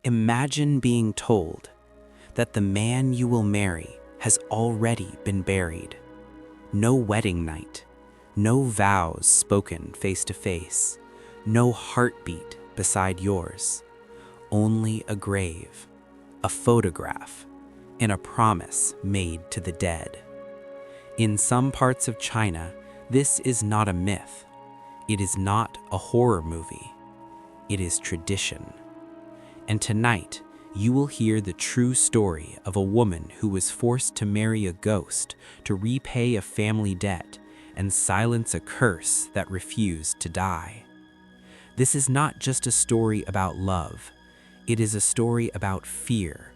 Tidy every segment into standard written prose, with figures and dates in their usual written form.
Imagine being told that the man you will marry has already been buried. No wedding night, no vows spoken face to face, no heartbeat beside yours, only a grave, a photograph, and a promise made to the dead. In some parts of China, this is not a myth. It is not a horror movie. It is tradition. And tonight, you will hear the true story of a woman who was forced to marry a ghost to repay a family debt and silence a curse that refused to die. This is not just a story about love. It is a story about fear,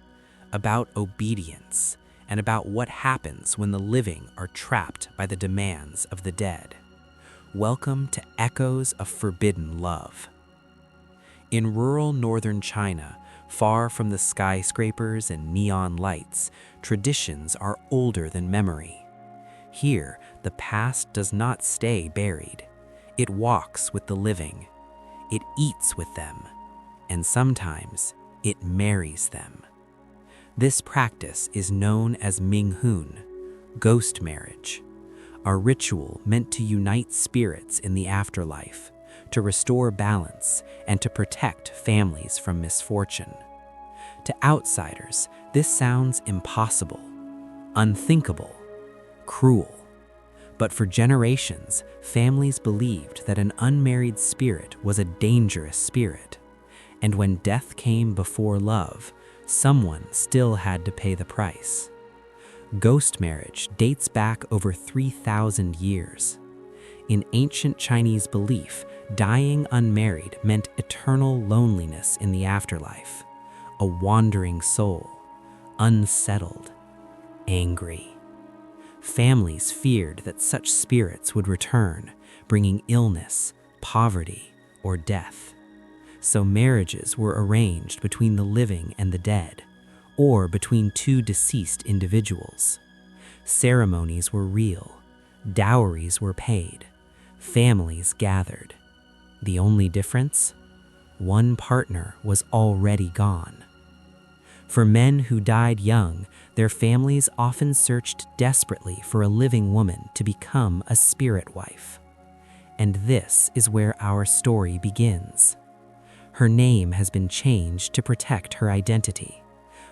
about obedience, and about what happens when the living are trapped by the demands of the dead. Welcome to Echoes of Forbidden Love. In rural northern China, far from the skyscrapers and neon lights, traditions are older than memory. Here, the past does not stay buried. It walks with the living. It eats with them. And sometimes, it marries them. This practice is known as Minghun, ghost marriage, a ritual meant to unite spirits in the afterlife, to restore balance, and to protect families from misfortune. To outsiders, this sounds impossible, unthinkable, cruel. But for generations, families believed that an unmarried spirit was a dangerous spirit. And when death came before love, someone still had to pay the price. Ghost marriage dates back over 3,000 years. In ancient Chinese belief, dying unmarried meant eternal loneliness in the afterlife, a wandering soul, unsettled, angry. Families feared that such spirits would return, bringing illness, poverty, or death. So marriages were arranged between the living and the dead, or between two deceased individuals. Ceremonies were real, dowries were paid, families gathered. The only difference? One partner was already gone. For men who died young, their families often searched desperately for a living woman to become a spirit wife. And this is where our story begins. Her name has been changed to protect her identity.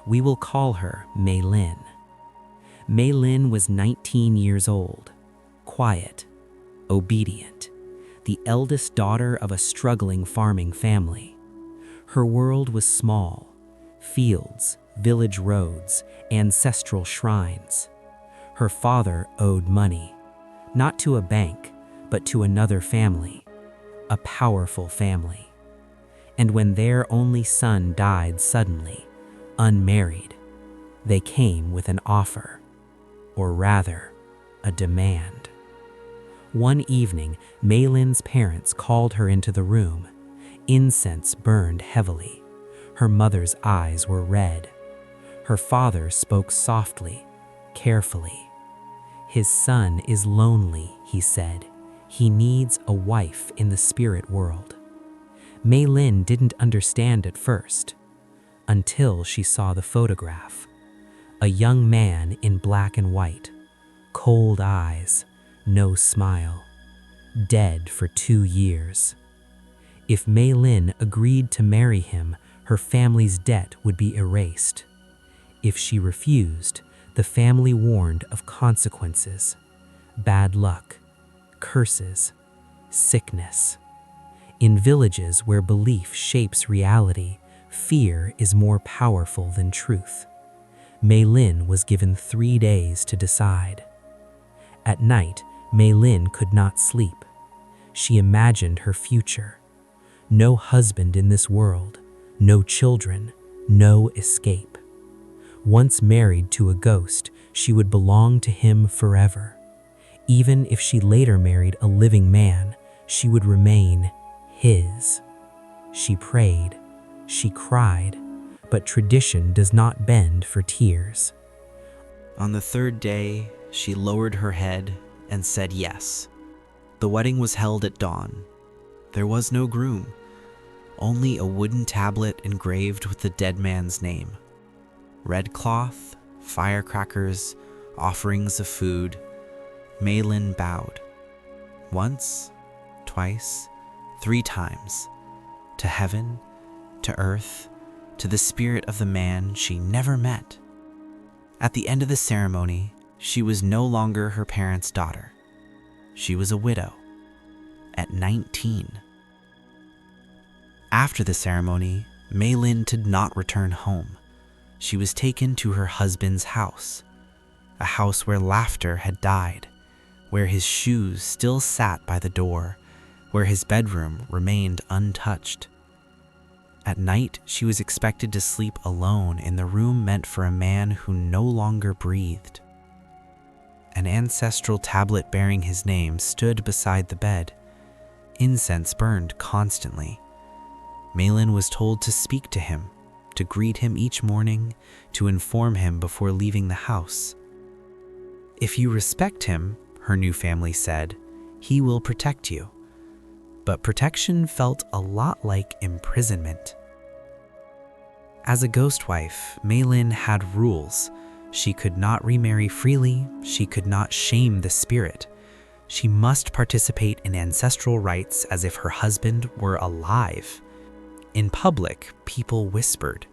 We will call her Mei Lin. Mei Lin was 19 years old, quiet, obedient, the eldest daughter of a struggling farming family. Her world was small: fields, village roads, ancestral shrines. Her father owed money, not to a bank, but to another family, a powerful family. And when their only son died suddenly, unmarried, they came with an offer, or rather, a demand. One evening, Mei Lin's parents called her into the room. Incense burned heavily. Her mother's eyes were red. Her father spoke softly, carefully. "His son is lonely," he said. "He needs a wife in the spirit world." Mei Lin didn't understand at first, until she saw the photograph. A young man in black and white, cold eyes, no smile, dead for 2 years. If Mei Lin agreed to marry him, her family's debt would be erased. If she refused, the family warned of consequences: bad luck, curses, sickness. In villages where belief shapes reality, fear is more powerful than truth. Mei Lin was given 3 days to decide. At night, Mei Lin could not sleep. She imagined her future. No husband in this world, no children, no escape. Once married to a ghost, she would belong to him forever. Even if she later married a living man, she would remain his. She prayed, she cried, but tradition does not bend for tears. On the 3rd day, she lowered her head and said yes. The wedding was held at dawn. There was no groom, only a wooden tablet engraved with the dead man's name. Red cloth, firecrackers, offerings of food. Mei Lin bowed. Once, twice, 3 times. To heaven, to earth, to the spirit of the man she never met. At the end of the ceremony, she was no longer her parents' daughter. She was a widow, at 19. After the ceremony, Mei Lin did not return home. She was taken to her husband's house, a house where laughter had died, where his shoes still sat by the door, where his bedroom remained untouched. At night, she was expected to sleep alone in the room meant for a man who no longer breathed. An ancestral tablet bearing his name stood beside the bed. Incense burned constantly. Mei Lin was told to speak to him, to greet him each morning, to inform him before leaving the house. If you respect him, her new family said, he will protect you. But protection felt a lot like imprisonment. As a ghost wife, Mei Lin had rules. She could not remarry freely, she could not shame the spirit. She must participate in ancestral rites as if her husband were alive. In public, people whispered.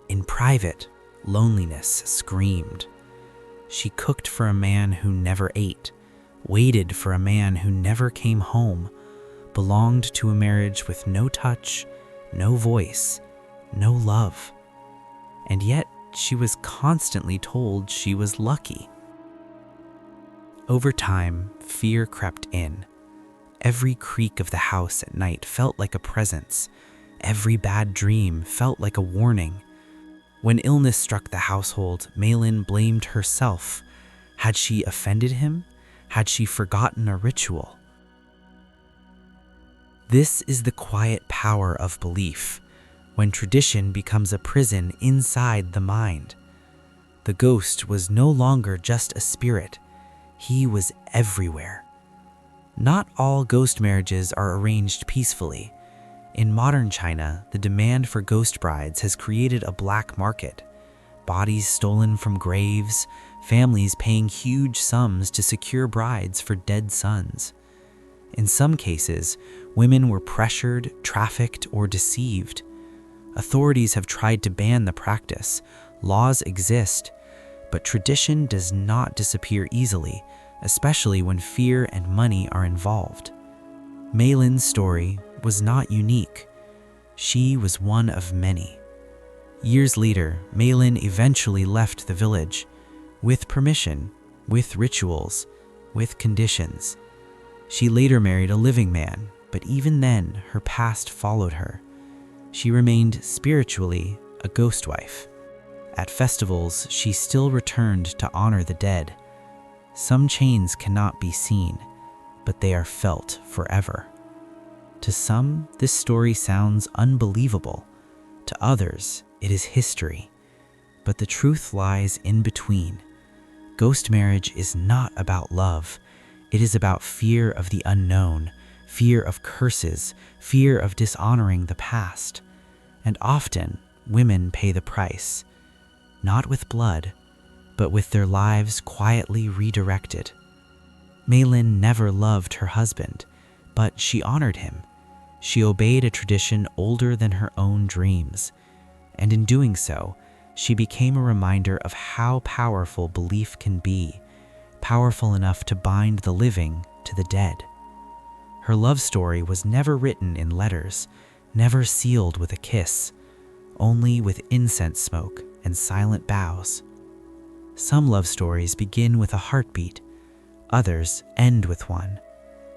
In private, loneliness screamed. She cooked for a man who never ate, waited for a man who never came home, belonged to a marriage with no touch, no voice, no love. And yet, she was constantly told she was lucky. Over time, fear crept in. Every creak of the house at night felt like a presence. Every bad dream felt like a warning. When illness struck the household, Mei Lin blamed herself. Had she offended him? Had she forgotten a ritual? This is the quiet power of belief, when tradition becomes a prison inside the mind. The ghost was no longer just a spirit. He was everywhere. Not all ghost marriages are arranged peacefully. In modern China, the demand for ghost brides has created a black market. Bodies stolen from graves, families paying huge sums to secure brides for dead sons. In some cases, women were pressured, trafficked, or deceived. Authorities have tried to ban the practice. Laws exist, but tradition does not disappear easily, especially when fear and money are involved. Mei Lin's story was not unique. She was one of many. Years later, Mei Lin eventually left the village, with permission, with rituals, with conditions. She later married a living man, but even then, her past followed her. She remained spiritually a ghost wife. At festivals, she still returned to honor the dead. Some chains cannot be seen, but they are felt forever. To some, this story sounds unbelievable. To others, it is history. But the truth lies in between. Ghost marriage is not about love. It is about fear of the unknown, fear of curses, fear of dishonoring the past. And often, women pay the price, not with blood, but with their lives quietly redirected. Mei Lin never loved her husband, but she honored him. She obeyed a tradition older than her own dreams, and in doing so, she became a reminder of how powerful belief can be, powerful enough to bind the living to the dead. Her love story was never written in letters, never sealed with a kiss, only with incense smoke and silent bows. Some love stories begin with a heartbeat, others end with one,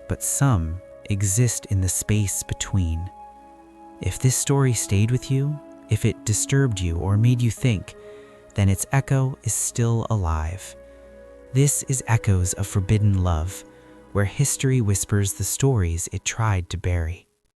but some exist in the space between. If this story stayed with you, if it disturbed you or made you think, then its echo is still alive. This is Echoes of Forbidden Love, where history whispers the stories it tried to bury.